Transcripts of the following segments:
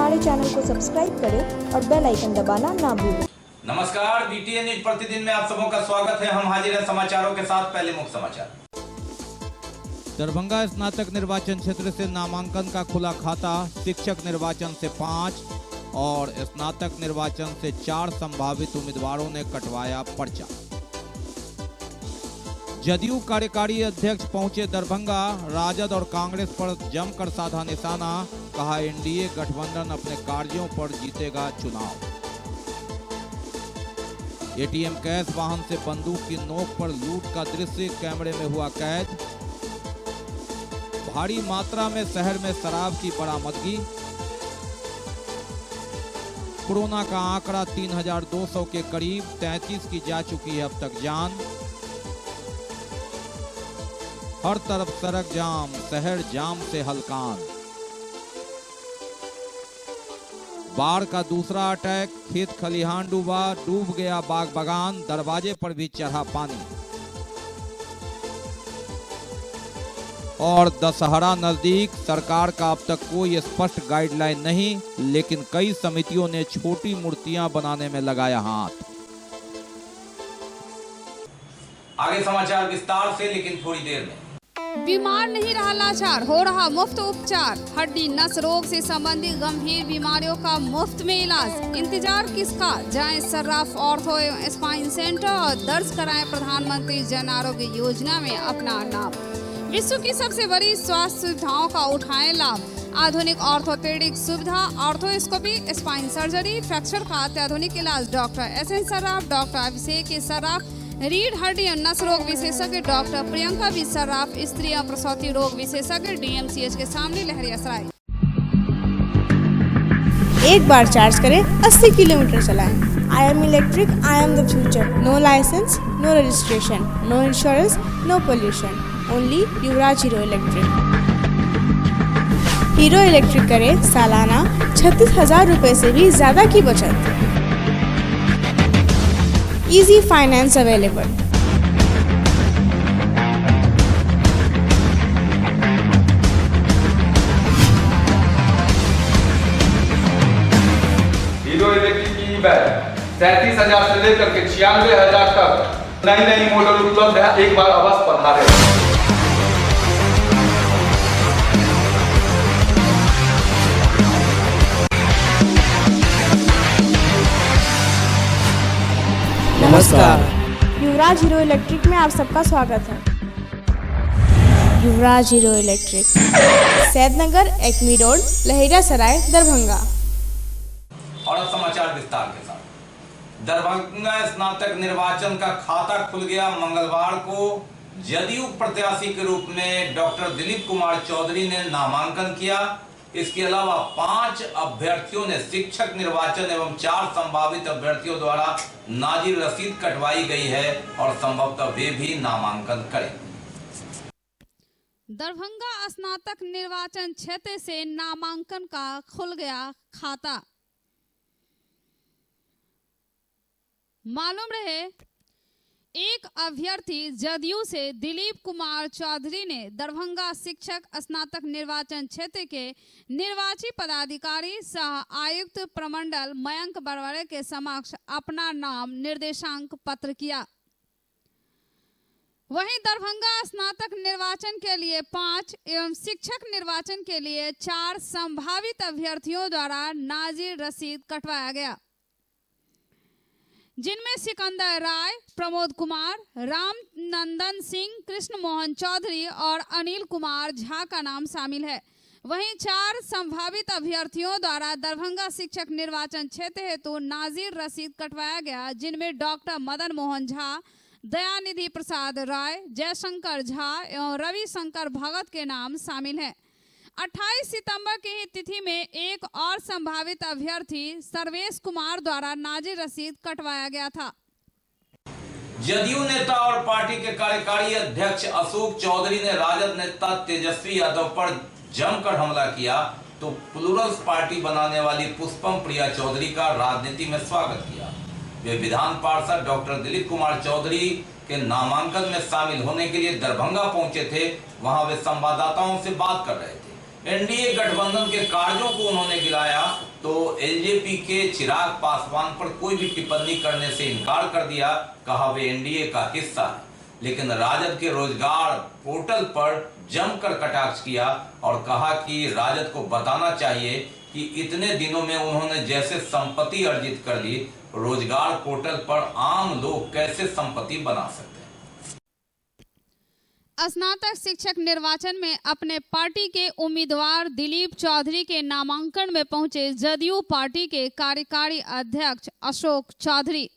हमारे चैनल को सब्सक्राइब करें और बेल आइकन दबाना ना भूलें। नमस्कार, बीटीएन न्यूज प्रतिदिन में आप सबों का स्वागत है। हम हाजिर हैं समाचारों के साथ। पहले मुख्य समाचार। दरभंगा स्नातक निर्वाचन क्षेत्र से नामांकन का खुला खाता। शिक्षक निर्वाचन से 5 और स्नातक निर्वाचन से 4 संभावित उम्मीदवारों ने कटवाया पर्चा। जदयू कार्यकारी अध्यक्ष पहुंचे दरभंगा। राजद और कांग्रेस पर जमकर साधा निशाना। कहा एनडीए गठबंधन अपने कार्यों पर जीतेगा चुनाव। एटीएम कैश वाहन से बंदूक की नोक पर लूट का दृश्य कैमरे में हुआ कैद। भारी मात्रा में शहर में शराब की बरामदगी। कोरोना का आंकड़ा 3200 के करीब, 33 की जा चुकी है अब तक जान। हर तरफ सड़क जाम, शहर जाम से हलकान। बाढ़ का दूसरा अटैक, खेत खलिहान डूब गया बाग बागान, दरवाजे पर भी चढ़ा पानी। और दशहरा नजदीक, सरकार का अब तक कोई स्पष्ट गाइडलाइन नहीं, लेकिन कई समितियों ने छोटी मूर्तियां बनाने में लगाया हाथ। आगे समाचार विस्तार से, लेकिन थोड़ी देर में। बीमार नहीं रहा लाचार, हो रहा मुफ्त उपचार। हड्डी नस रोग से संबंधित गंभीर बीमारियों का मुफ्त में इलाज। इंतजार किसका, जाएं सर्राफ ऑर्थो एवं स्पाइन सेंटर और दर्ज कराएं प्रधानमंत्री जन आरोग्य योजना में अपना नाम। विश्व की सबसे बड़ी स्वास्थ्य सुविधाओं का उठाएं लाभ। आधुनिक ऑर्थोपेडिक सुविधा, ऑर्थोस्कोपी, स्पाइन सर्जरी, फ्रैक्चर का अत्याधुनिक इलाज। डॉक्टर SN सर्राफ, डॉक्टर अभिषेक सर्राफ, रीढ़ हड्डी और नस रोग विशेषज्ञ डॉक्टर प्रियंका बी सर्राफ, स्त्री और प्रसूति रोग विशेषज्ञ DMCH के सामने लहरियासराय। एक बार चार्ज करें, 80 किलोमीटर चलाएं। I am electric, I am the future. No license, no registration, no insurance, no pollution. Only Yuvraj Hero electric. Hero electric करें सालाना 36,000 रुपए से भी ज्यादा की बचत। Easy finance available. Hero electric की बैग 37,000 से लेकर के 96,000 तक नई मॉडल उपलब्ध है। एक बार अवश्य पधारें। नमस्कार, युवराज हीरो इलेक्ट्रिक में आप सबका स्वागत है। Yuvraj Hero Electric, Saidnagar, Acme road, Laheriasarai, Darbhanga. और अब समाचार विस्तार के साथ। दरभंगा स्नातक निर्वाचन का खाता खुल गया। मंगलवार को जदयू प्रत्याशी के रूप में डॉक्टर दिलीप कुमार चौधरी ने नामांकन किया। इसके अलावा 5 अभ्यर्थियों ने शिक्षक निर्वाचन एवं 4 संभावित अभ्यर्थियों द्वारा नाजिर रसीद कटवाई गई है और संभवतः वे भी नामांकन करें। दरभंगा स्नातक निर्वाचन क्षेत्र से नामांकन का खुल गया खाता। मालूम रहे, एक अभ्यर्थी जदयू से दिलीप कुमार चौधरी ने दरभंगा शिक्षक स्नातक निर्वाचन क्षेत्र के निर्वाची पदाधिकारी सह आयुक्त प्रमंडल मयंक बरवड़े के समक्ष अपना नाम निर्देशांक पत्र किया। वहीं दरभंगा स्नातक निर्वाचन के लिए 5 एवं शिक्षक निर्वाचन के लिए 4 संभावित अभ्यर्थियों द्वारा नाजिर रसीद कटवाया गया, जिनमें सिकंदर राय, प्रमोद कुमार, राम नंदन सिंह, कृष्ण मोहन चौधरी और अनिल कुमार झा का नाम शामिल है। वहीं 4 संभावित अभ्यर्थियों द्वारा दरभंगा शिक्षक निर्वाचन क्षेत्र हेतु नाजिर रसीद कटवाया गया, जिनमें डॉक्टर मदन मोहन झा, दयानिधि प्रसाद राय, जयशंकर झा एवं रविशंकर भगत के नाम शामिल हैं। 28 सितंबर की ही तिथि में एक और संभावित अभ्यर्थी सर्वेश कुमार द्वारा नाजिर रसीद कटवाया गया था। जदयू नेता और पार्टी के कार्यकारी अध्यक्ष अशोक चौधरी ने राजद नेता तेजस्वी यादव पर जमकर हमला किया, तो प्लूरल्स पार्टी बनाने वाली पुष्पम प्रिया चौधरी का राजनीति में स्वागत किया। वे विधान पार्षद डॉक्टर दिलीप कुमार चौधरी के नामांकन में शामिल होने के लिए दरभंगा पहुंचे थे। वहां वे संवाददाताओं से बात कर रहे थे। एनडीए गठबंधन के कार्यों को उन्होंने गिनाया तो एलजेपी के चिराग पासवान पर कोई भी टिप्पणी करने से इनकार कर दिया, कहा वे एनडीए का हिस्सा है। लेकिन राजद के रोजगार पोर्टल पर जमकर कटाक्ष किया और कहा कि राजद को बताना चाहिए कि इतने दिनों में उन्होंने जैसे संपत्ति अर्जित कर ली, रोजगार पोर्टल पर आम लोग कैसे संपत्ति बना सकते हैं। स्नातक शिक्षक निर्वाचन में अपने पार्टी के उम्मीदवार दिलीप चौधरी के नामांकन में पहुंचे जदयू पार्टी के कार्यकारी अध्यक्ष अशोक चौधरी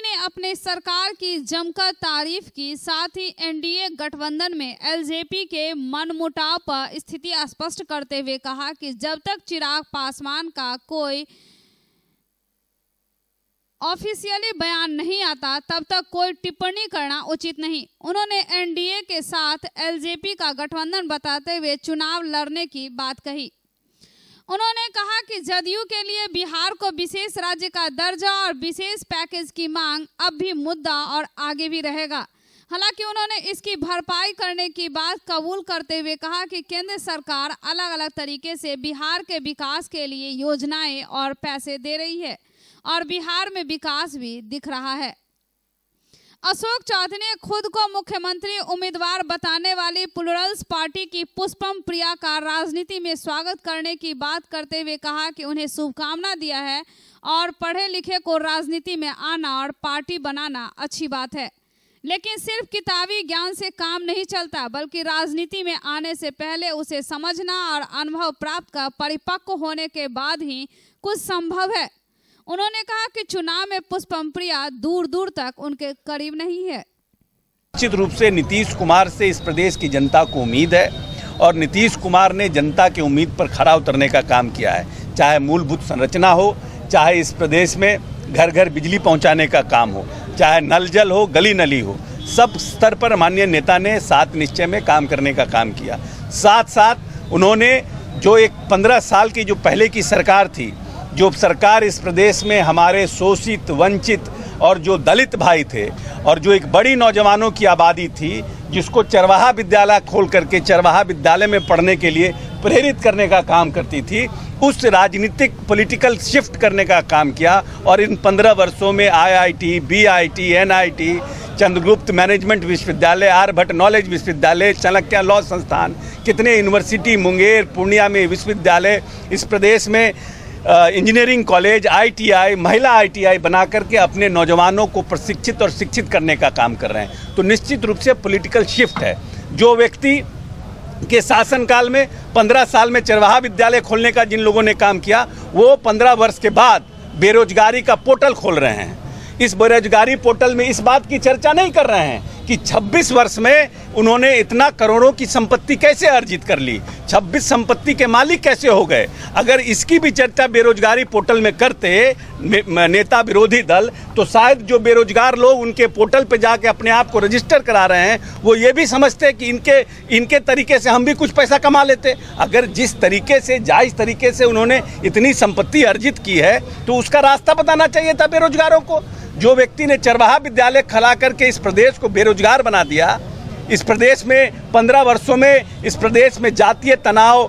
ने अपने सरकार की जमकर तारीफ की। साथ ही एनडीए गठबंधन में एलजेपी के मनमुटाव पर स्थिति स्पष्ट करते हुए कहा कि जब तक चिराग पासवान का कोई ऑफिशियली बयान नहीं आता तब तक कोई टिप्पणी करना उचित नहीं। उन्होंने एनडीए के साथ एलजेपी का गठबंधन बताते हुए चुनाव लड़ने की बात कही। उन्होंने कहा कि जदयू के लिए बिहार को विशेष राज्य का दर्जा और विशेष पैकेज की मांग अब भी मुद्दा और आगे भी रहेगा। हालांकि उन्होंने इसकी भरपाई करने की बात कबूल करते हुए कहा कि केंद्र सरकार अलग अलग तरीके से बिहार के विकास के लिए योजनाएं और पैसे दे रही है और बिहार में विकास भी दिख रहा है। अशोक चौधरी ने खुद को मुख्यमंत्री उम्मीदवार बताने वाली प्लूरल्स पार्टी की पुष्पम प्रिया का राजनीति में स्वागत करने की बात करते हुए कहा कि उन्हें शुभकामना दिया है और पढ़े लिखे को राजनीति में आना और पार्टी बनाना अच्छी बात है, लेकिन सिर्फ किताबी ज्ञान से काम नहीं चलता, बल्कि राजनीति में आने से पहले उसे समझना और अनुभव प्राप्त कर परिपक्व होने के बाद ही कुछ संभव है। उन्होंने कहा कि चुनाव में पुष्पम प्रिया दूर दूर तक उनके करीब नहीं है। निश्चित रूप से नीतीश कुमार से इस प्रदेश की जनता को उम्मीद है और नीतीश कुमार ने जनता की उम्मीद पर खरा उतरने का काम किया है। चाहे मूलभूत संरचना हो, चाहे इस प्रदेश में घर घर बिजली पहुंचाने का काम हो, चाहे नल जल हो, गली नली हो, सब स्तर पर माननीय नेता ने 7 निश्चय में काम करने का काम किया। साथ साथ उन्होंने जो एक 15 साल की जो पहले की सरकार थी, जो सरकार इस प्रदेश में हमारे शोषित, वंचित और जो दलित भाई थे और जो एक बड़ी नौजवानों की आबादी थी, जिसको चरवाहा विद्यालय खोल करके चरवाहा विद्यालय में पढ़ने के लिए प्रेरित करने का काम करती थी, उस राजनीतिक पॉलिटिकल शिफ्ट करने का काम किया। और इन 15 वर्षों में IIT, BIT, NIT, Chandragupta management विश्वविद्यालय, आर्यभट्ट नॉलेज विश्वविद्यालय, चाणक्य लॉ संस्थान, कितने यूनिवर्सिटी, मुंगेर, पूर्णिया में विश्वविद्यालय, इस प्रदेश में इंजीनियरिंग कॉलेज, आईटीआई, महिला आईटीआई बना करके अपने नौजवानों को प्रशिक्षित और शिक्षित करने का काम कर रहे हैं। तो निश्चित रूप से पॉलिटिकल शिफ्ट है। जो व्यक्ति के शासनकाल में 15 साल में चरवाहा विद्यालय खोलने का जिन लोगों ने काम किया, वो 15 वर्ष के बाद बेरोजगारी का पोर्टल खोल रहे हैं। इस बेरोजगारी पोर्टल में इस बात की चर्चा नहीं कर रहे हैं कि 26 वर्ष में उन्होंने इतना करोड़ों की संपत्ति कैसे अर्जित कर ली, 26 संपत्ति के मालिक कैसे हो गए। अगर इसकी भी चर्चा बेरोजगारी पोर्टल में करते नेता विरोधी दल, तो शायद जो बेरोजगार लोग उनके पोर्टल पे जाके अपने आप को रजिस्टर करा रहे हैं, वो ये भी समझते कि इनके तरीके से हम भी कुछ पैसा कमा लेते। अगर जिस तरीके से, जायज़ तरीके से उन्होंने इतनी संपत्ति अर्जित की है, तो उसका रास्ता बताना चाहिए था बेरोजगारों को। जो व्यक्ति ने चरवाहा विद्यालय खड़ा करके इस प्रदेश को बेरोजगार बना दिया, इस प्रदेश में 15 वर्षों में इस प्रदेश में जातीय तनाव,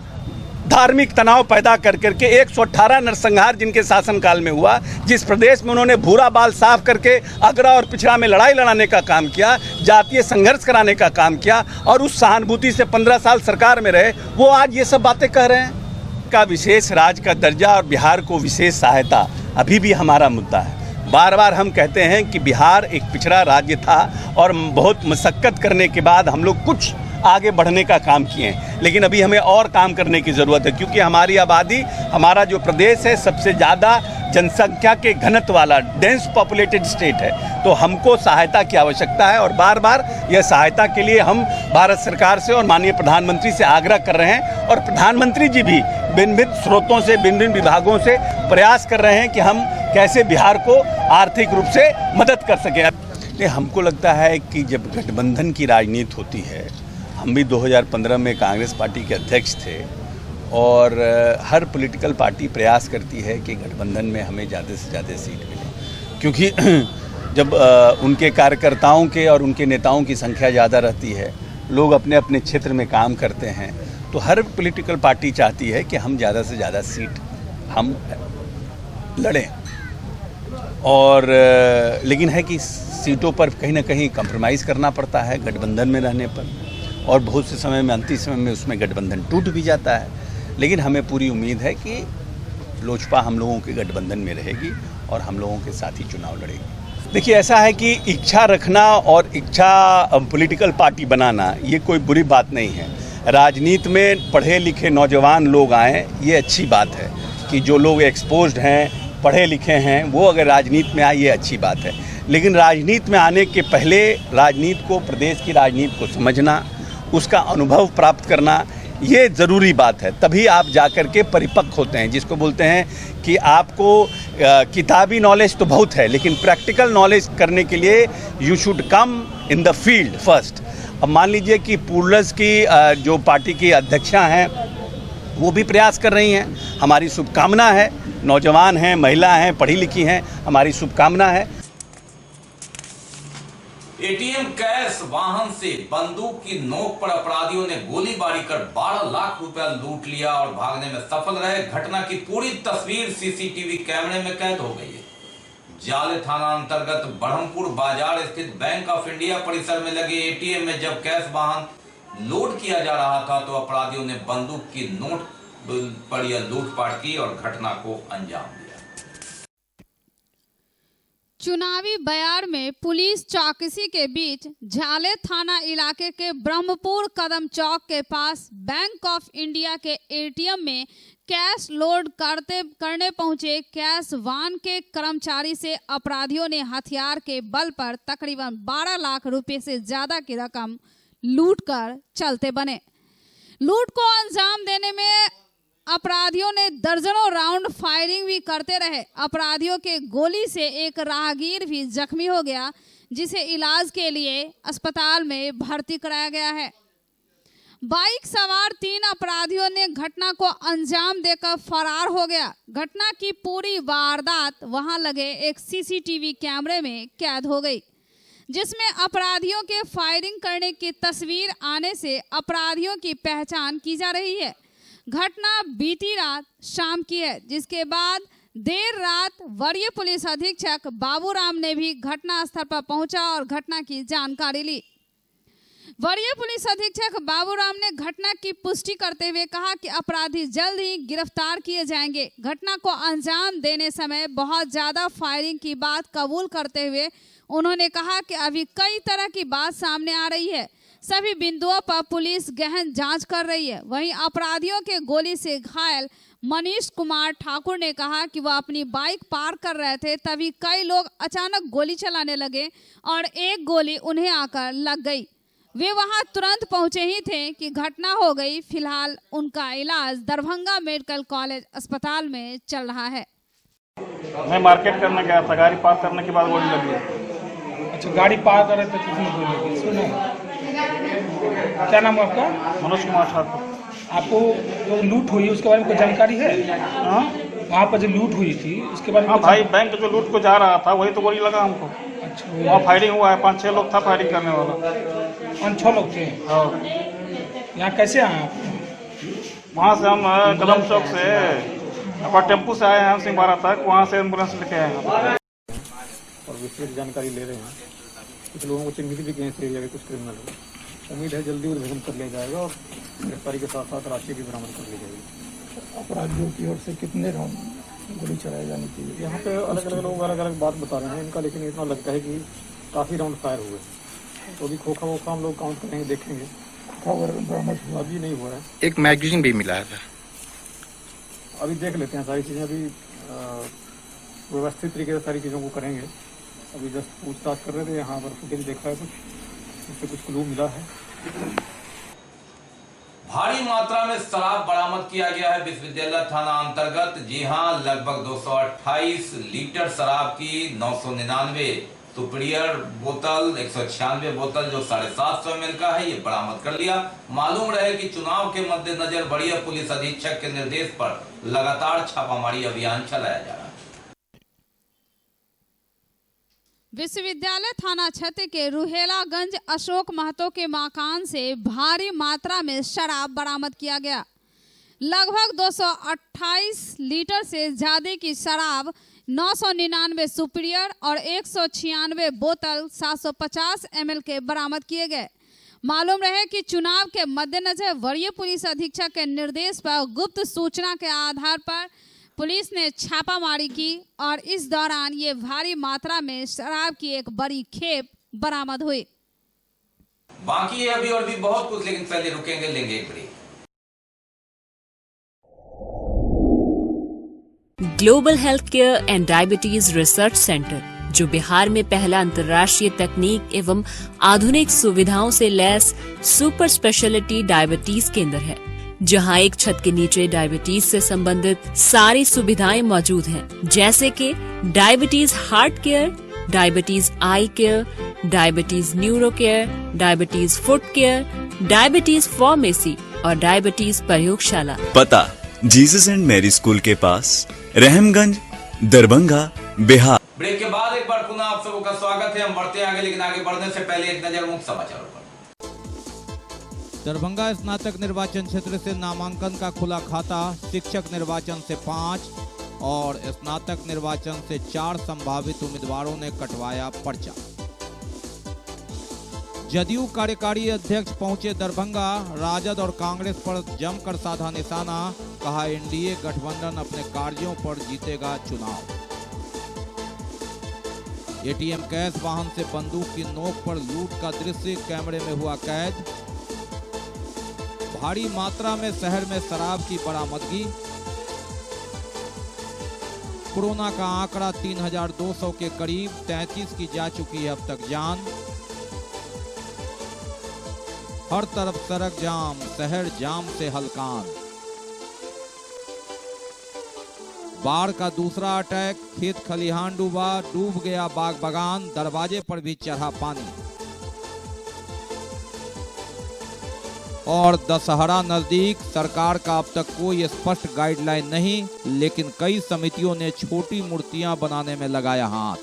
धार्मिक तनाव पैदा कर करके 118 नरसंहार जिनके शासनकाल में हुआ, जिस प्रदेश में उन्होंने भूरा बाल साफ करके अगरा और पिछड़ा में लड़ाई लड़ाने का काम किया, जातीय संघर्ष कराने का काम किया, और उस सहानुभूति से 15 साल सरकार में रहे, वो आज ये सब बातें कह रहे हैं। का विशेष राज्य का दर्जा और बिहार को विशेष सहायता अभी भी हमारा मुद्दा है। बार बार हम कहते हैं कि बिहार एक पिछड़ा राज्य था और बहुत मशक्क़त करने के बाद हम लोग कुछ आगे बढ़ने का काम किए हैं, लेकिन अभी हमें और काम करने की ज़रूरत है, क्योंकि हमारी आबादी, हमारा जो प्रदेश है सबसे ज़्यादा जनसंख्या के घनत्व वाला डेंस पॉपुलेटेड स्टेट है। तो हमको सहायता की आवश्यकता है और बार बार यह सहायता के लिए हम भारत सरकार से और माननीय प्रधानमंत्री से आग्रह कर रहे हैं, और प्रधानमंत्री जी भी भिन्न स्रोतों से, भिन्न विभागों से प्रयास कर रहे हैं कि हम कैसे बिहार को आर्थिक रूप से मदद कर सकें। हमको लगता है कि जब गठबंधन की राजनीति होती है, हम भी 2015 में कांग्रेस पार्टी के अध्यक्ष थे, और हर पॉलिटिकल पार्टी प्रयास करती है कि गठबंधन में हमें ज़्यादा से ज़्यादा सीट मिले, क्योंकि जब उनके कार्यकर्ताओं के और उनके नेताओं की संख्या ज़्यादा रहती है, लोग अपने अपने क्षेत्र में काम करते हैं, तो हर पॉलिटिकल पार्टी चाहती है कि हम ज़्यादा से ज़्यादा सीट हम लड़ें, और लेकिन है कि सीटों पर कहीं ना कहीं कंप्रोमाइज़ करना पड़ता है गठबंधन में रहने पर, और बहुत से समय में अंतिम समय में उसमें गठबंधन टूट भी जाता है। लेकिन हमें पूरी उम्मीद है कि लोजपा हम लोगों के गठबंधन में रहेगी और हम लोगों के साथ ही चुनाव लड़ेगी। देखिए, ऐसा है कि इच्छा रखना और इच्छा पॉलिटिकल पार्टी बनाना ये कोई बुरी बात नहीं है। राजनीति में पढ़े लिखे नौजवान लोग आएँ, ये अच्छी बात है कि जो लोग एक्सपोज्ड हैं, पढ़े लिखे हैं, वो अगर राजनीति में आए, ये अच्छी बात है। लेकिन राजनीति में आने के पहले राजनीति को, प्रदेश की राजनीति को समझना, उसका अनुभव प्राप्त करना, ये ज़रूरी बात है। तभी आप जाकर के परिपक्व होते हैं, जिसको बोलते हैं कि आपको किताबी नॉलेज तो बहुत है, लेकिन प्रैक्टिकल नॉलेज करने के लिए you should come in the field first. अब मान लीजिए कि पूर्वज की जो पार्टी की अध्यक्षा हैं, वो भी प्रयास कर रही हैं, हमारी शुभकामना है। नौजवान हैं, महिला हैं, पढ़ी लिखी हैं, हमारी शुभकामना है। एटीएम कैश वाहन से बंदूक की नोक पर अपराधियों ने गोलीबारी कर 12 लाख रुपया लूट लिया और भागने में सफल रहे। घटना की पूरी तस्वीर सीसीटीवी कैमरे में कैद हो गई है। जाले थाना अंतर्गत बढ़मपुर बाजार स्थित बैंक ऑफ इंडिया परिसर में लगे एटीएम में जब कैश वाहन लोड किया जा रहा था तो अपराधियों ने बंदूक की नोट पर यह लूटपाट की और घटना को अंजाम दिया। चुनावी बयार में पुलिस चौकसी के बीच झाले थाना इलाके के ब्रह्मपुर कदम चौक के पास बैंक ऑफ इंडिया के एटीएम में कैश लोड करने पहुंचे कैश वान के कर्मचारी से अपराधियों ने हथियार के बल पर तकरीबन 12 लाख रुपए से ज्यादा की रकम लूटकर चलते बने। लूट को अंजाम देने में अपराधियों ने दर्जनों राउंड फायरिंग भी करते रहे। अपराधियों के गोली से एक राहगीर भी जख्मी हो गया, जिसे इलाज के लिए अस्पताल में भर्ती कराया गया है। बाइक सवार 3 अपराधियों ने घटना को अंजाम देकर फरार हो गया। घटना की पूरी वारदात वहां लगे एक सीसीटीवी कैमरे में कैद हो गई, जिसमें अपराधियों के फायरिंग करने की तस्वीर आने से अपराधियों की पहचान की जा रही है। घटना बीती रात शाम की है, जिसके बाद देर रात वरीय पुलिस अधीक्षक बाबूराम ने भी घटना स्थल पर पहुंचा और घटना की जानकारी ली। वरीय पुलिस अधीक्षक बाबूराम ने घटना की पुष्टि करते हुए कहा कि अपराधी जल्द ही गिरफ्तार किए जाएंगे। घटना को अंजाम देने समय बहुत ज्यादा फायरिंग की बात कबूल करते हुए उन्होंने कहा कि अभी कई तरह की बात सामने आ रही है, सभी बिंदुओं पर पुलिस गहन जांच कर रही है। वहीं अपराधियों के गोली से घायल मनीष कुमार ठाकुर ने कहा कि वह अपनी बाइक पार कर रहे थे, तभी कई लोग अचानक गोली चलाने लगे और एक गोली उन्हें आकर लग गई। वे वहां तुरंत पहुंचे ही थे कि घटना हो गई। फिलहाल उनका इलाज दरभंगा मेडिकल कॉलेज अस्पताल में चल रहा है। मैं मार्केट करने गया था, गाड़ी पार करने के बाद गोली लगी। अच्छा, गाड़ी पार कर रहे थे, किसने गोली लगी? सुनो, क्या नाम है आपका? मनोज कुमार ठाकुर। आपको जो लूट हुई उसके बारे में कोई जानकारी है? हाँ, वहाँ पर जो लूट हुई थी उसके बारे में? हाँ भाई, बैंक जो लूट को जा रहा था वही तो गोली लगा हमको। अच्छा, वहाँ फायरिंग हुआ है, 5-6 लोग था फायरिंग करने वाला। 5-6 लोग थे? हाँ। यहाँ कैसे आए आप? वहाँ से हम कदम चौक से अपना टेम्पू से आए हैं, हम सिंहवाड़ा तक, वहाँ से एम्बुलेंस लेके आए हैं और विस्तृत जानकारी ले रहे हैं। कुछ लोगों को चिन्हित भी किए इस एरिया के कुछ क्रिमिनल हो। उम्मीद है जल्दी उद्भेदन कर लिया जाएगा और गिरफ्तारी के साथ साथ राशि भी बरामद कर ली जाएगी। अपराधियों की ओर से कितने राउंड गोली चलाई जानी चाहिए? यहाँ पे अलग अलग लोग अलग अलग बात बता रहे हैं इनका, लेकिन इतना लगता है कि काफ़ी राउंड फायर हुए। तो अभी खोखा वोखा हम लोग काउंट करेंगे, देखेंगे। अभी नहीं हुआ है। एक मैगजीन भी मिला है, अभी देख लेते हैं सारी चीज़ें। अभी व्यवस्थित तरीके से सारी चीज़ों को करेंगे। अभी जस्ट पूछताछ कर रहे थे, यहाँ पर फुटेज देखा है, कुछ उससे कुछ क्लू मिला है। भारी मात्रा में शराब बरामद किया गया है विश्वविद्यालय थाना अंतर्गत। जी हां, लगभग 228 लीटर शराब की 999 सुपीरियर बोतल, 196 बोतल जो 750 ml का है, ये बरामद कर लिया। मालूम रहे कि चुनाव के मद्देनजर वरीय पुलिस अधीक्षक के निर्देश पर लगातार छापामारी अभियान चलाया जा रहा है। विश्वविद्यालय थाना क्षेत्र के रुहेलागंज अशोक महतो के मकान से भारी मात्रा में शराब बरामद किया गया। लगभग 228 लीटर से ज्यादा की शराब 999 सुपीरियर और 196 बोतल 750 ml के बरामद किए गए। मालूम रहे कि चुनाव के मद्देनजर वरीय पुलिस अधीक्षक के निर्देश पर गुप्त सूचना के आधार पर पुलिस ने छापामारी की और इस दौरान ये भारी मात्रा में शराब की एक बड़ी खेप बरामद हुई। बाकी है अभी और भी बहुत कुछ, लेकिन पहले रुकेंगे, लेंगे एक break. Global health care and diabetes research centre, जो बिहार में पहला अंतर्राष्ट्रीय तकनीक एवं आधुनिक सुविधाओं से लैस सुपर स्पेशलिटी डायबिटीज केंद्र है, जहां एक छत के नीचे डायबिटीज से संबंधित सारी सुविधाएं मौजूद हैं, जैसे कि diabetes heart care, diabetes eye care, diabetes neuro care, diabetes foot care, diabetes pharmacy और डायबिटीज प्रयोगशाला। पता जीसस एंड मैरी स्कूल के पास, रहमगंज, दरभंगा, बिहार। ब्रेक के बाद एक बार पुनः आप सबका स्वागत है। हम बढ़ते हैं आगे, लेकिन आगे बढ़ने से पहले एक नजर मुख्य समाचारों पर। दरभंगा स्नातक निर्वाचन क्षेत्र से नामांकन का खुला खाता, शिक्षक निर्वाचन से 5 और स्नातक निर्वाचन से 4 संभावित उम्मीदवारों ने कटवाया पर्चा। जदयू कार्यकारी अध्यक्ष पहुंचे दरभंगा, राजद और कांग्रेस पर जमकर साधा निशाना, कहा एनडीए गठबंधन अपने कार्यों पर जीतेगा चुनाव। एटीएम कैश वाहन से बंदूक की नोक पर लूट का दृश्य कैमरे में हुआ कैद। भारी मात्रा में शहर में शराब की बरामदगी। कोरोना का आंकड़ा 3200 के करीब, 33 की जा चुकी है अब तक जान। हर तरफ सड़क जाम, शहर जाम से हलकान। बाढ़ का दूसरा अटैक, खेत खलिहान डूबा, डूब गया बाग बागान, दरवाजे पर भी चढ़ा पानी। और दशहरा नजदीक, सरकार का अब तक कोई स्पष्ट गाइडलाइन नहीं, लेकिन कई समितियों ने छोटी मूर्तियां बनाने में लगाया हाथ।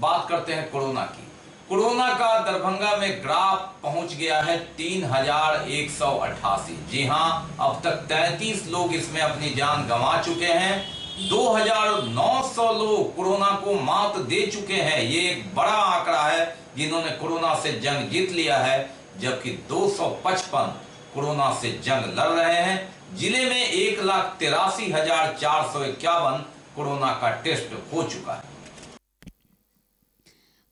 बात करते हैं कोरोना की। कोरोना का दरभंगा में ग्राफ पहुंच गया है 3188। जी हां, अब तक 33 लोग इसमें अपनी जान गंवा चुके हैं। 2900 लोग कोरोना को मात दे चुके हैं। ये एक बड़ा आंकड़ा है जिन्होंने कोरोना से जंग जीत लिया है, जबकि 255 कोरोना से जंग लड़ रहे हैं। जिले में 1,83,451 कोरोना का टेस्ट हो चुका है।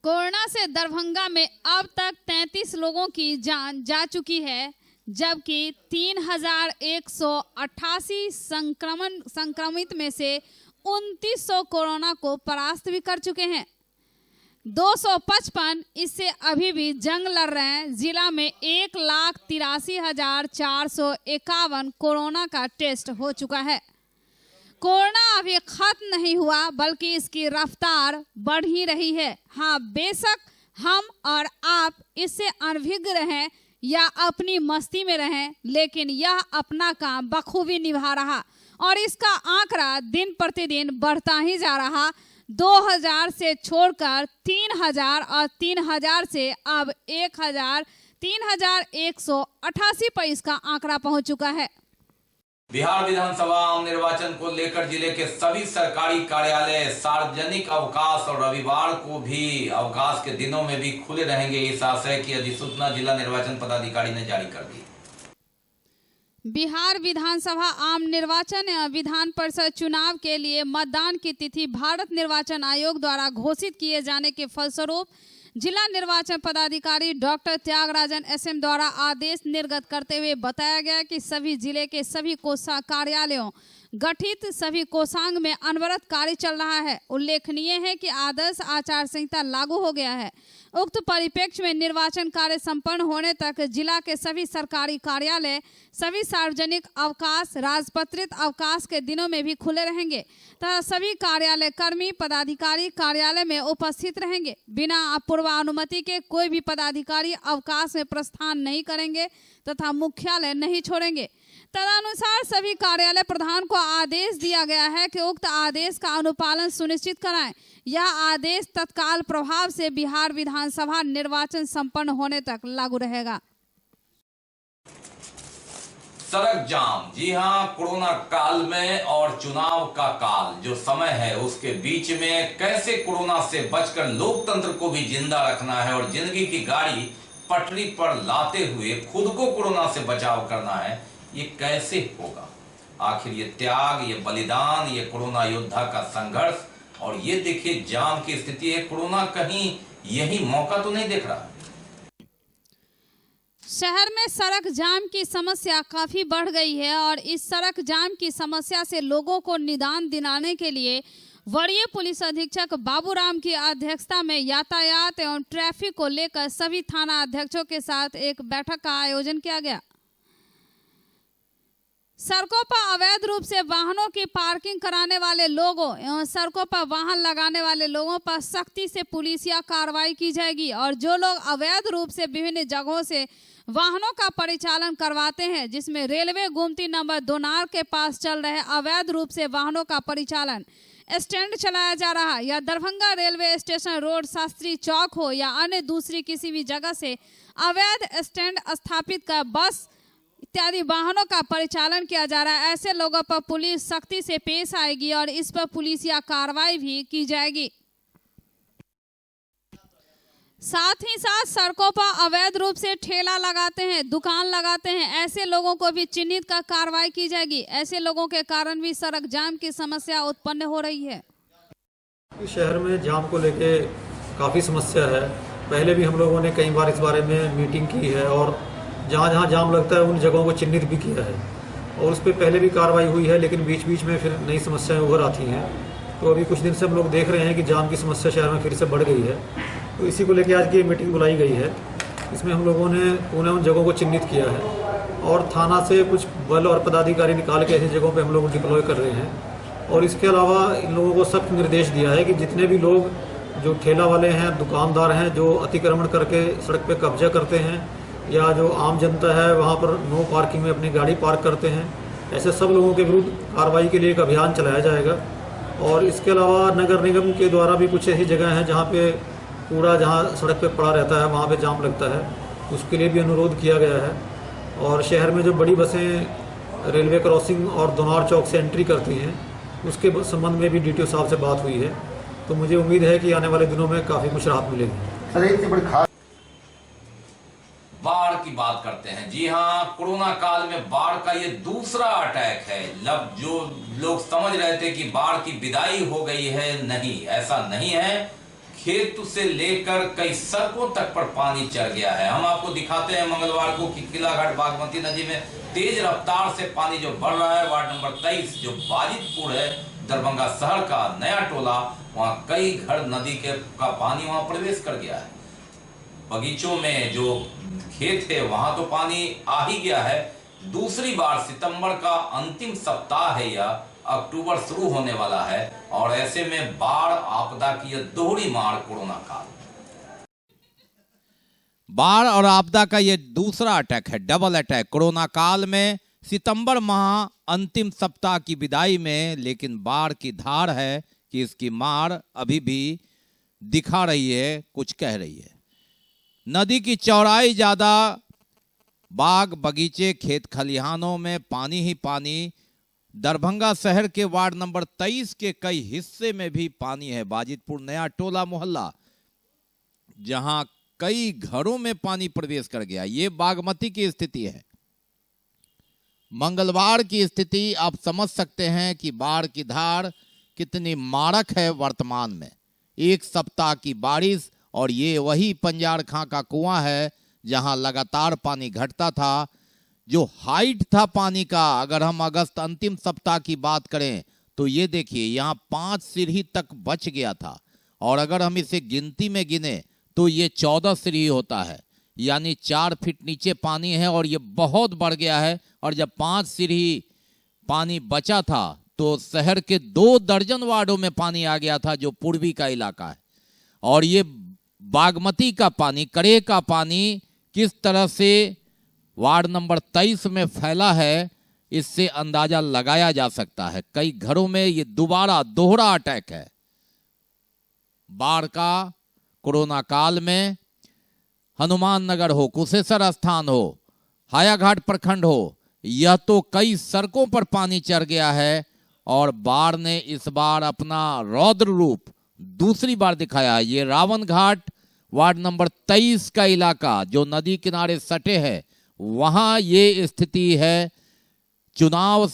कोरोना से दरभंगा में अब तक 33 लोगों की जान जा चुकी है, जबकि 3188 संक्रमित में से 2900 कोरोना को परास्त भी कर चुके हैं। 255 इससे अभी भी जंग लड़ रहे हैं। जिला में 1,83,451 कोरोना का टेस्ट हो चुका है। कोरोना अभी खत्म नहीं हुआ, बल्कि इसकी रफ्तार बढ़ ही रही है। हाँ, बेशक हम और आप इससे अनभिज्ञ रहें या अपनी मस्ती में रहें, लेकिन यह अपना काम बखूबी निभा रहा और इसका आंकड़ा दिन प्रतिदिन बढ़ता ही जा रहा। 2000 से छोड़कर 3000 और 3000 से अब 3188 पर इसका आंकड़ा पहुंच चुका है। बिहार विधानसभा आम निर्वाचन को लेकर जिले के सभी सरकारी कार्यालय सार्वजनिक अवकाश और रविवार को भी अवकाश के दिनों में भी खुले रहेंगे। इस आशय की अधिसूचना जिला निर्वाचन पदाधिकारी ने जारी कर दी। बिहार विधानसभा आम निर्वाचन एवं विधान परिषद चुनाव के लिए मतदान की तिथि भारत निर्वाचन आयोग द्वारा घोषित किए जाने के फलस्वरूप जिला निर्वाचन पदाधिकारी डॉक्टर त्यागराजन एसएम द्वारा आदेश निर्गत करते हुए बताया गया कि सभी जिले के सभी कोषा कार्यालयों गठित सभी कोषांग में अनवरत कार्य चल रहा है। उल्लेखनीय है कि आदर्श आचार संहिता लागू हो गया है। उक्त परिप्रेक्ष्य में निर्वाचन कार्य संपन्न होने तक जिला के सभी सरकारी कार्यालय, सभी सार्वजनिक अवकाश, राजपत्रित अवकाश के दिनों में भी खुले रहेंगे तथा सभी कार्यालय कर्मी पदाधिकारी कार्यालय में उपस्थित रहेंगे। बिना पूर्वानुमति के कोई भी पदाधिकारी अवकाश में प्रस्थान नहीं करेंगे तथा मुख्यालय नहीं छोड़ेंगे। तदनुसार सभी कार्यालय प्रधान को आदेश दिया गया है कि उक्त आदेश का अनुपालन सुनिश्चित कराएं। यह आदेश तत्काल प्रभाव से बिहार विधानसभा निर्वाचन संपन्न होने तक लागू रहेगा। सड़क जाम, जी हां, कोरोना काल में और चुनाव का काल जो समय है उसके बीच में कैसे कोरोना से बचकर लोकतंत्र को भी जिंदा रखना है और जिंदगी की गाड़ी पटरी पर लाते हुए खुद को कोरोना से बचाव करना है, ये कैसे होगा? आखिर ये त्याग, ये बलिदान, ये कोरोना योद्धा का संघर्ष, और ये देखिए जाम की स्थिति है। कोरोना कहीं यही मौका तो नहीं देख रहा। शहर में सड़क जाम की समस्या काफी बढ़ गई है और इस सड़क जाम की समस्या से लोगों को निदान दिलाने के लिए वरीय पुलिस अधीक्षक बाबूराम की अध्यक्षता में यातायात एवं ट्रैफिक को लेकर सभी थाना अध्यक्षों के साथ एक बैठक का आयोजन किया गया। सड़कों पर अवैध रूप से वाहनों की पार्किंग कराने वाले लोगों एवं सड़कों पर वाहन लगाने वाले लोगों पर सख्ती से पुलिसिया कार्रवाई की जाएगी और जो लोग अवैध रूप से विभिन्न जगहों से वाहनों का परिचालन करवाते हैं, जिसमें रेलवे गुमती नंबर दोनार के पास चल रहे अवैध रूप से वाहनों का परिचालन, स्टैंड चलाया जा रहा या Darbhanga railway station road, Shastri Chowk हो या अन्य दूसरी किसी भी जगह से अवैध स्टैंड स्थापित कर बस इत्यादि वाहनों का परिचालन किया जा रहा है, ऐसे लोगों पर पुलिस सख्ती से पेश आएगी और इस पर पुलिसिया कार्रवाई भी की जाएगी। साथ ही साथ सड़कों पर अवैध रूप से ठेला लगाते हैं, दुकान लगाते हैं, ऐसे लोगों को भी चिन्हित कर कार्रवाई की जाएगी। ऐसे लोगों के कारण भी सड़क जाम की समस्या उत्पन्न हो रही है। शहर में जाम को लेके काफ़ी समस्या है। पहले भी हम लोगों ने कई बार इस बारे में मीटिंग की है और जहाँ जहाँ जाम लगता है उन जगहों को चिन्हित भी किया है और उस पर पहले भी कार्रवाई हुई है, लेकिन बीच बीच में फिर नई समस्याएं उभर आती हैं। तो अभी कुछ दिन से हम लोग देख रहे हैं कि जाम की समस्या शहर में फिर से बढ़ गई है। तो इसी को लेकर आज की मीटिंग बुलाई गई है। इसमें हम लोगों ने पुनः उन जगहों को चिन्हित किया है और थाना से कुछ बल और पदाधिकारी निकाल के ऐसी जगहों पर हम लोग डिप्लॉय कर रहे हैं। और इसके अलावा इन लोगों को सख्त निर्देश दिया है कि जितने भी लोग जो ठेला वाले हैं, दुकानदार हैं, जो अतिक्रमण करके सड़क पर कब्जा करते हैं या जो आम जनता है वहाँ पर नो पार्किंग में अपनी गाड़ी पार्क करते हैं, ऐसे सब लोगों के विरुद्ध कार्रवाई के लिए एक अभियान चलाया जाएगा। और इसके अलावा नगर निगम के द्वारा भी कुछ ऐसी जगह हैं जहाँ पे कूड़ा जहाँ सड़क पे पड़ा रहता है वहाँ पे जाम लगता है, उसके लिए भी अनुरोध किया गया है। और शहर में जो बड़ी बसें रेलवे क्रॉसिंग और दोनार चौक से एंट्री करती हैं उसके संबंध में भी DTO साहब से बात हुई है। तो मुझे उम्मीद है कि आने वाले दिनों में काफ़ी कुछ राहत मिलेगी। बाढ़ की बात करते हैं। जी हां, कोरोना काल में बाढ़ का ये दूसरा अटैक है। जो लोग समझ रहे थे कि बाढ़ की विदाई हो गई है, नहीं, ऐसा नहीं है। खेत से लेकर कई सड़कों तक पर पानी चढ़ गया है। हम आपको दिखाते हैं मंगलवार को कि किलाघाट बागमती नदी में तेज रफ्तार से पानी जो बढ़ रहा है। वार्ड नंबर 23 जो बाजितपुर है, दरभंगा शहर का नया टोला, वहां कई घर नदी का पानी वहां प्रवेश कर गया है। बगीचों में जो खेत है वहां तो पानी आ ही गया है। दूसरी बार सितंबर का अंतिम सप्ताह है या अक्टूबर शुरू होने वाला है और ऐसे में बाढ़ आपदा की यह दोहरी मार कोरोना काल। बाढ़ और आपदा का ये दूसरा अटैक है, डबल अटैक कोरोना काल में। सितंबर माह अंतिम सप्ताह की विदाई में, लेकिन बाढ़ की धार है कि इसकी मार अभी भी दिखा रही है, कुछ कह रही है। नदी की चौड़ाई ज्यादा, बाग बगीचे खेत खलिहानों में पानी ही पानी। दरभंगा शहर के वार्ड नंबर 23 के कई हिस्से में भी पानी है। बाजितपुर नया टोला मोहल्ला जहां कई घरों में पानी प्रवेश कर गया। ये बागमती की स्थिति है। मंगलवार की स्थिति आप समझ सकते हैं कि बाढ़ की धार कितनी मारक है वर्तमान में। एक सप्ताह की बारिश और ये वही पंजार खां का कुआं है जहां लगातार पानी घटता था। जो हाइट था पानी का, अगर हम अगस्त अंतिम सप्ताह की बात करें तो ये देखिए यहाँ 5 सीढ़ी तक बच गया था और अगर हम इसे गिनती में गिने तो ये 14 सीढ़ी होता है, यानी 4 फीट नीचे पानी है और ये बहुत बढ़ गया है। और जब 5 सीढ़ी पानी बचा था तो शहर के 2 दर्जन वार्डों में पानी आ गया था, जो पूर्वी का इलाका है। और ये बागमती का पानी, कड़े का पानी किस तरह से वार्ड नंबर 23 में फैला है, इससे अंदाजा लगाया जा सकता है कई घरों में ये दोहरा अटैक है बाढ़ का। कोरोना काल में हनुमान नगर हो, कुशेश्वर स्थान हो, हायाघाट प्रखंड हो, यह तो कई सड़कों पर पानी चढ़ गया है और बाढ़ ने इस बार अपना रौद्र रूप दूसरी बार दिखाया है। ये रावण घाट वार्ड नंबर 23 का इलाका जो नदी किनारे सटे है, वहां ये स्थिति है। चुनाव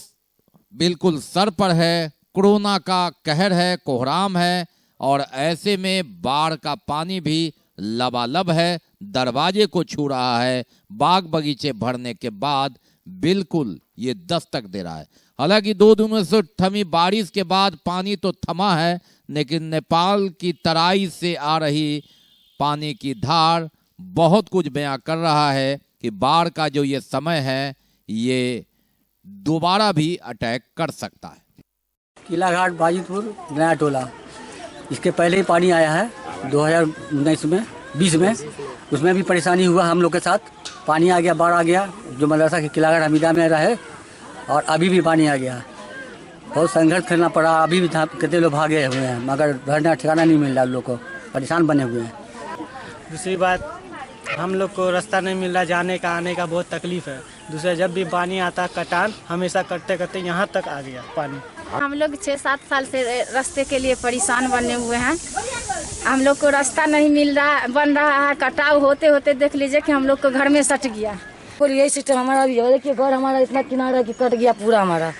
बिल्कुल सर पर है, कोरोना का कहर है, कोहराम है और ऐसे में बाढ़ का पानी भी लबालब है, दरवाजे को छू रहा है। बाग बगीचे भरने के बाद बिल्कुल ये दस्तक दे रहा है। हालांकि 2 दिनों से थमी बारिश के बाद पानी तो थमा है, लेकिन नेपाल की तराई से आ रही पानी की धार बहुत कुछ बयां कर रहा है कि बाढ़ का जो ये समय है ये दोबारा भी अटैक कर सकता है। किलाघाट बाजितपुर नया टोला, इसके पहले ही पानी आया है 2019 में 20 में, उसमें भी परेशानी हुआ हम लोग के साथ। पानी आ गया, बाढ़ आ गया, जो मदरसा के किलाघाट हमीदा में रहे और अभी भी पानी आ गया। बहुत संघर्ष करना पड़ा, अभी भी कितने लोग भागे हुए हैं मगर रहना ठिकाना नहीं मिल रहा, लोग को परेशान बने हुए हैं। दूसरी बात, हम लोग को रास्ता नहीं मिल रहा, जाने का आने का बहुत तकलीफ है। दूसरा, जब भी पानी आता कटान हमेशा करते करते यहाँ तक आ गया पानी। हम लोग 6-7 साल से रास्ते के लिए परेशान बने हुए हैं। हम लोग को रास्ता नहीं मिल रहा, बन रहा है, कटाव होते होते देख लीजिए कि हम लोग को घर में सट गया। यही सिस्टम हमारा भी है, देखिए घर हमारा इतना किनारा कि कट गया पूरा हमारा।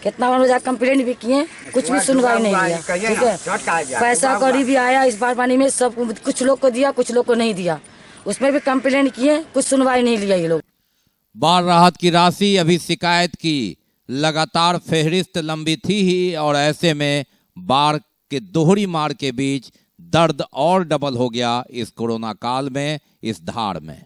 कितना बार रोजा कंप्लेंट भी किए, कुछ भी सुनवाई नहीं दिया। ठीक है, पैसा कौड़ी भी आया इस बार पानी में, सब कुछ लोग को दिया, कुछ लोग को नहीं दिया। उसमें भी कंप्लेंट किए, कुछ सुनवाई नहीं लिया ये लोग। बाढ़ राहत की राशि अभी शिकायत की लगातार फहरिस्त लंबी थी ही और ऐसे में बाढ़ के दोहरी मार के बीच दर्द और डबल हो गया इस कोरोना काल में, इस धार में।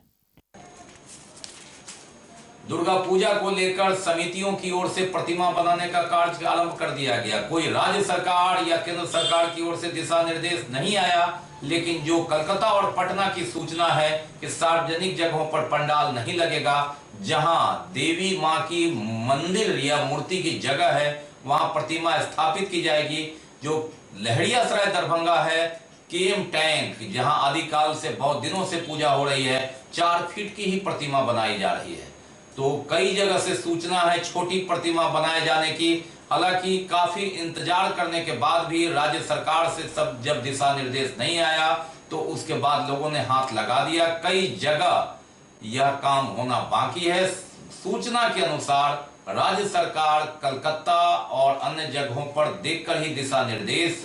दुर्गा पूजा को लेकर समितियों की ओर से प्रतिमा बनाने का कार्य आरंभ कर दिया गया। कोई राज्य सरकार या केंद्र सरकार की ओर से दिशा निर्देश नहीं आया, लेकिन जो कलकत्ता और पटना की सूचना है कि सार्वजनिक जगहों पर पंडाल नहीं लगेगा, जहां देवी मां की मंदिर या मूर्ति की जगह है वहां प्रतिमा स्थापित की जाएगी। जो लहरियासराय दरभंगा है, केएम टैंक, जहां आदिकाल से बहुत दिनों से पूजा हो रही है, 4 फीट की ही प्रतिमा बनाई जा रही है। तो कई जगह से सूचना है छोटी प्रतिमा बनाए जाने की। हालांकि काफी इंतजार करने के बाद भी राज्य सरकार से सब जब दिशा निर्देश नहीं आया तो उसके बाद लोगों ने हाथ लगा दिया। कई जगह यह काम होना बाकी है। सूचना के अनुसार राज्य सरकार कलकत्ता और अन्य जगहों पर देखकर ही दिशा निर्देश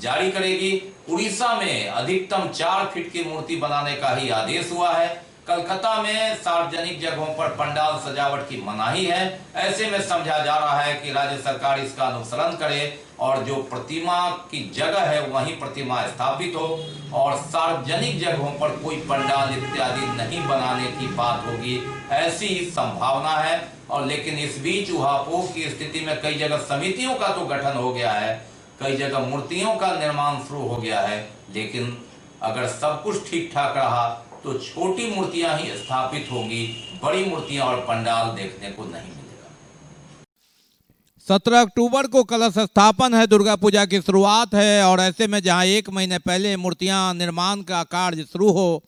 जारी करेगी। उड़ीसा में अधिकतम 4 फीट की मूर्ति बनाने का ही आदेश हुआ है। कलकत्ता में सार्वजनिक जगहों पर पंडाल सजावट की मनाही है। ऐसे में समझा जा रहा है कि राज्य सरकार इसका अनुसरण करे और जो प्रतिमा की जगह है वहीं प्रतिमा स्थापित हो और सार्वजनिक जगहों पर कोई पंडाल इत्यादि नहीं बनाने की बात होगी, ऐसी संभावना है। और लेकिन इस बीच उहापोह की स्थिति में कई जगह समितियों का तो गठन हो गया है, कई जगह मूर्तियों का निर्माण शुरू हो गया है। लेकिन अगर सब कुछ ठीक ठाक रहा तो छोटी मूर्तियां ही स्थापित होंगी, बड़ी मूर्तियां और पंडाल देखने को नहीं मिलेगा। 17 अक्टूबर को कलश स्थापन है, दुर्गा पूजा की शुरुआत है और ऐसे में जहां 1 महीने पहले मूर्तियां निर्माण का कार्य शुरू हो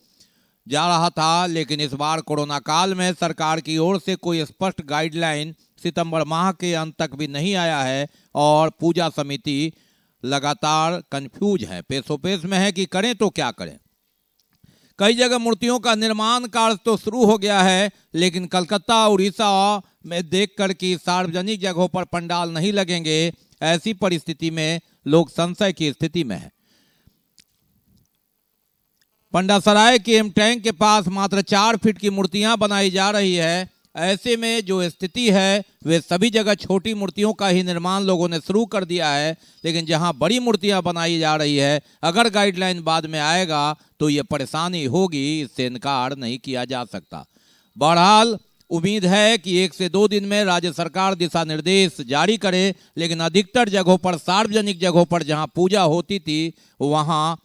जा रहा था, लेकिन इस बार कोरोना काल में सरकार की ओर से कोई स्पष्ट गाइडलाइन सितंबर माह के अंत तक भी नहीं आया है और पूजा समिति लगातार कंफ्यूज है, पेशोपेश में है कि करें तो क्या करें। कई जगह मूर्तियों का निर्माण कार्य तो शुरू हो गया है, लेकिन कलकत्ता उड़ीसा में देखकर कि सार्वजनिक जगहों पर पंडाल नहीं लगेंगे, ऐसी परिस्थिति में लोग संशय की स्थिति में हैं। पंडासराय के एम टैंक के पास मात्र 4 फीट की मूर्तियां बनाई जा रही है। ऐसे में जो स्थिति है वे सभी जगह छोटी मूर्तियों का ही निर्माण लोगों ने शुरू कर दिया है, लेकिन जहां बड़ी मूर्तियां बनाई जा रही है, अगर गाइडलाइन बाद में आएगा तो ये परेशानी होगी, इससे इनकार नहीं किया जा सकता। बहरहाल उम्मीद है कि 1 से 2 दिन में राज्य सरकार दिशा निर्देश जारी करे, लेकिन अधिकतर जगहों पर, सार्वजनिक जगहों पर जहां पूजा होती थी वहां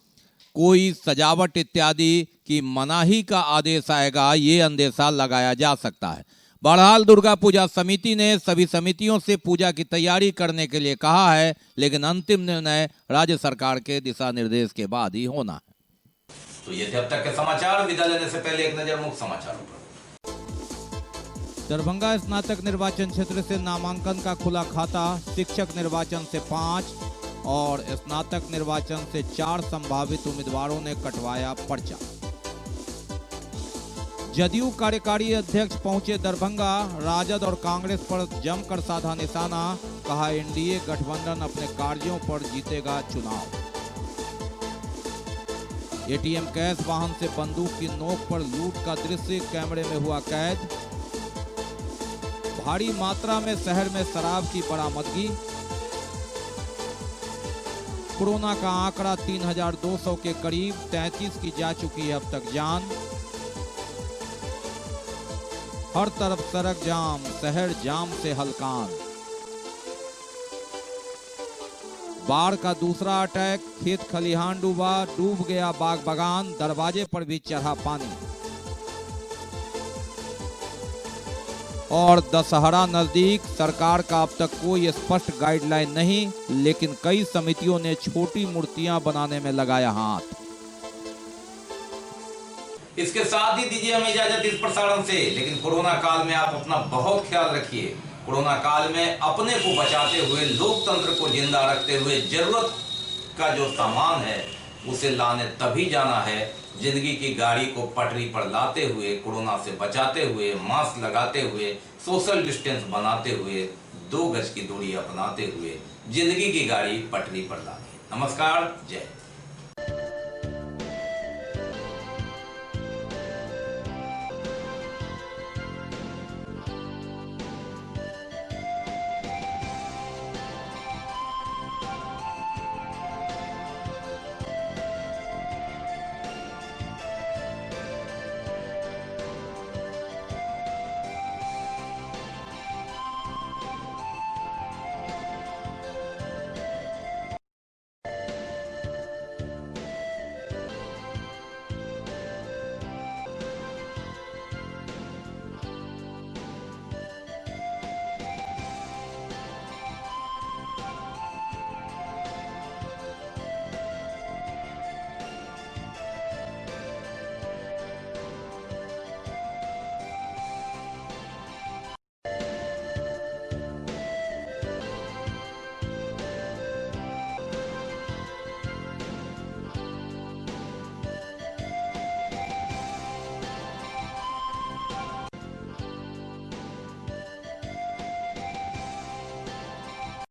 कोई सजावट इत्यादि की मनाही का आदेश आएगा, ये अंदेशा लगाया जा सकता है। बहरहाल दुर्गा पूजा समिति ने सभी समितियों से पूजा की तैयारी करने के लिए कहा है, लेकिन अंतिम निर्णय राज्य सरकार के दिशा निर्देश के बाद ही होना है। तो ये थे अब तक के समाचार। विदा लेने से पहले एक नजर मुख्य समाचारों पर। दरभंगा स्नातक निर्वाचन क्षेत्र से नामांकन का खुला खाता, शिक्षक निर्वाचन से 5 और स्नातक निर्वाचन से 4 संभावित उम्मीदवारों ने कटवाया पर्चा। जदयू कार्यकारी अध्यक्ष पहुंचे दरभंगा, राजद और कांग्रेस पर जमकर साधा निशाना, कहा एनडीए गठबंधन अपने कार्यों पर जीतेगा चुनाव। एटीएम कैश वाहन से बंदूक की नोक पर लूट का दृश्य कैमरे में हुआ कैद। भारी मात्रा में शहर में शराब की बरामदगी। कोरोना का आंकड़ा 3200 के करीब, 33 की जा चुकी है अब तक जान। हर तरफ सड़क जाम, शहर जाम से हलकान। बाढ़ का दूसरा अटैक, खेत खलिहान डूबा, डूब गया बाग बागान, दरवाजे पर भी चढ़ा पानी। और दशहरा नजदीक, सरकार का अब तक कोई स्पष्ट गाइडलाइन नहीं, लेकिन कई समितियों ने छोटी मूर्तियां बनाने में लगाया हाथ। इसके साथ ही दीजिए हमें इजाजत इस प्रसारण से, लेकिन कोरोना काल में आप अपना बहुत ख्याल रखिए। कोरोना काल में अपने को बचाते हुए, लोकतंत्र को जिंदा रखते हुए जरूरत का जो सामान है उसे लाने तभी जाना है। जिंदगी की गाड़ी को पटरी पर लाते हुए, कोरोना से बचाते हुए, मास्क लगाते हुए, सोशल डिस्टेंस बनाते हुए, 2 गज की दूरी अपनाते हुए जिंदगी की गाड़ी पटरी पर लानी। नमस्कार, जय।